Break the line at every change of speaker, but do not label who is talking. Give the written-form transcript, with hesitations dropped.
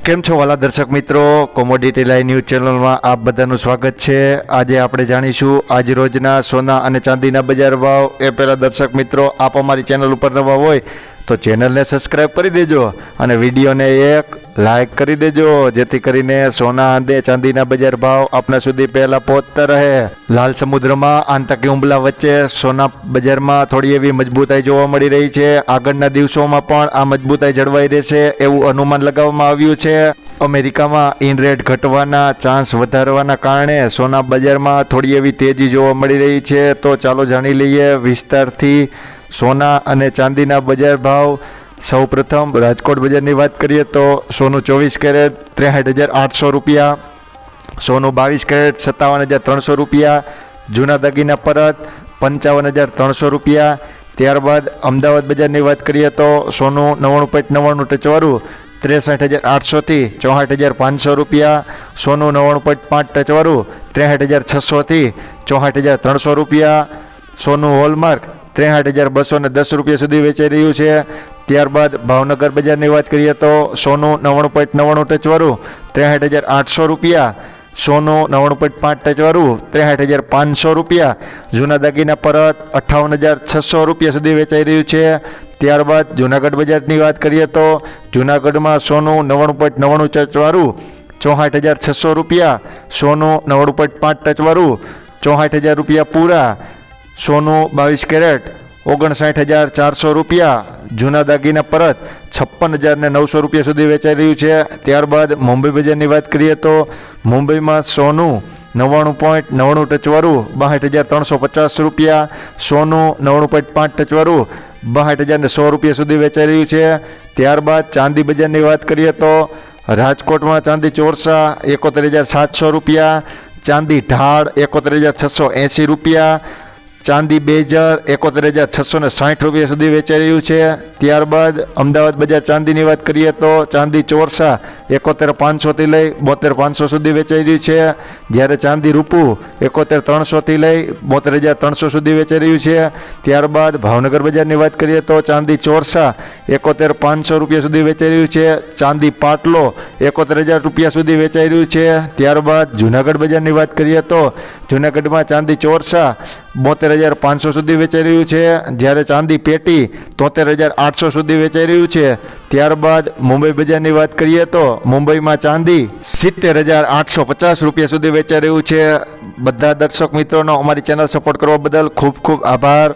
કેમ છો વાલા દર્શક મિત્રો, કોમોડિટી લાઈવ ન્યૂઝ ચેનલમાં આપ બધાનું સ્વાગત છે। આજે આપણે જાણીશું આજ રોજના સોના અને ચાંદીના બજાર ભાવ। એ પહેલાં દર્શક મિત્રો, આપ અમારી ચેનલ ઉપર નવા હોય તો ચેનલને સબસ્ક્રાઈબ કરી દેજો અને વિડીયોને એક લાઈક કરી દેજો, જેથી કરીને સોના અને ચાંદીના બજાર ભાવ આપના સુધી પહેલા પહોંચતા રહે। લાલ સમુદ્રમાં આતંકી હુમલા વચ્ચે સોના બજારમાં થોડી એવી મજબૂતાઈ જોવા મળી રહી છે। આગળના દિવસોમાં પણ આ મજબૂતાઈ જળવાઈ રહેશે એવું અનુમાન લગાવવામાં આવ્યું છે। અમેરિકામાં ઇન રેટ ઘટવાના ચાન્સ વધારવાના કારણે સોના બજારમાં થોડી એવી તેજી જોવા મળી રહી છે। તો ચાલો જાણી લઈએ વિસ્તારથી સોના અને ચાંદીના બજાર ભાવ। સૌપ્રથમ રાજકોટ બજારની વાત કરીએ તો સોનું 24 કેરેટ 63,800 રૂપિયા, સોનું 22 કેરેટ 57,300 રૂપિયા, જૂના દાગીના પરત 55,300 રૂપિયા। ત્યારબાદ અમદાવાદ બજારની વાત કરીએ તો સોનું 99.99 ટચવાળું 63,800થી 64,500 રૂપિયા, સોનું 99.5 ટચવાળું 63,600થી 64,300 રૂપિયા, સોનું હોલમાર્ક 63,210 રૂપિયા સુધી વેચાઈ રહ્યું છે। ત્યારબાદ ભાવનગર બજારની વાત કરીએ તો સોનું 99.99 ટચવાળું 63,800 રૂપિયા, સોનું 99.5 ટચવાળું 63,500 રૂપિયા, જૂના દાગીના પરત 58,600 રૂપિયા સુધી વેચાઈ રહ્યું છે। ત્યારબાદ જૂનાગઢ બજારની વાત કરીએ તો જૂનાગઢમાં સોનું 99.99 ટચવાળું 64,600 રૂપિયા, સોનું 99.5 ટચવાળું 64,000 રૂપિયા પૂરા, સોનું 22 કેરેટ 59,400 રૂપિયા, જૂના દાગીના પરત 56,900 રૂપિયા સુધી વેચાઈ રહ્યું છે। ત્યારબાદ મુંબઈ બજારની વાત કરીએ તો મુંબઈમાં સોનું 99.99 ટચવાળું 62,350 રૂપિયા, સોનું 99.5 ટચવાળું 62,100 રૂપિયા સુધી વેચાઈ રહ્યું છે। ત્યારબાદ ચાંદી બજારની વાત કરીએ તો રાજકોટમાં ચાંદી ચોરસા 71,700 રૂપિયા, ચાંદી ઢાળ 71,680 રૂપિયા, ચાંદી 2000 71,660 રૂપિયા સુધી વેચાઈ રહ્યું છે। ત્યારબાદ અમદાવાદ બજાર ચાંદીની વાત કરીએ તો ચાંદી ચોરસા 71,500થી લઈ 72,500 સુધી વેચાઈ રહ્યું છે, જ્યારે ચાંદી રૂપું 71,300થી લઈ 72,300 સુધી વેચાઈ રહ્યું છે। ત્યારબાદ ભાવનગર બજારની વાત કરીએ તો ચાંદી ચોરસા 71,500 રૂપિયા સુધી વેચાઈ રહ્યું છે, ચાંદી પાટલો 71,000 રૂપિયા સુધી વેચાઈ રહ્યું છે। ત્યારબાદ જૂનાગઢ બજારની વાત કરીએ તો જૂનાગઢમાં ચાંદી ચોરસા 72,500 સુધી વેચાઈ રહ્યું છે, જ્યારે ચાંદી પેટી 73,800 સુધી વેચાઈ રહ્યું છે। ત્યારબાદ મુંબઈ બજારની વાત કરીએ તો મુંબઈમાં ચાંદી 70,850 રૂપિયા સુધી વેચાઈ રહ્યું છે। બધા દર્શક મિત્રોનો અમારી ચેનલ સપોર્ટ કરવા બદલ ખૂબ ખૂબ આભાર।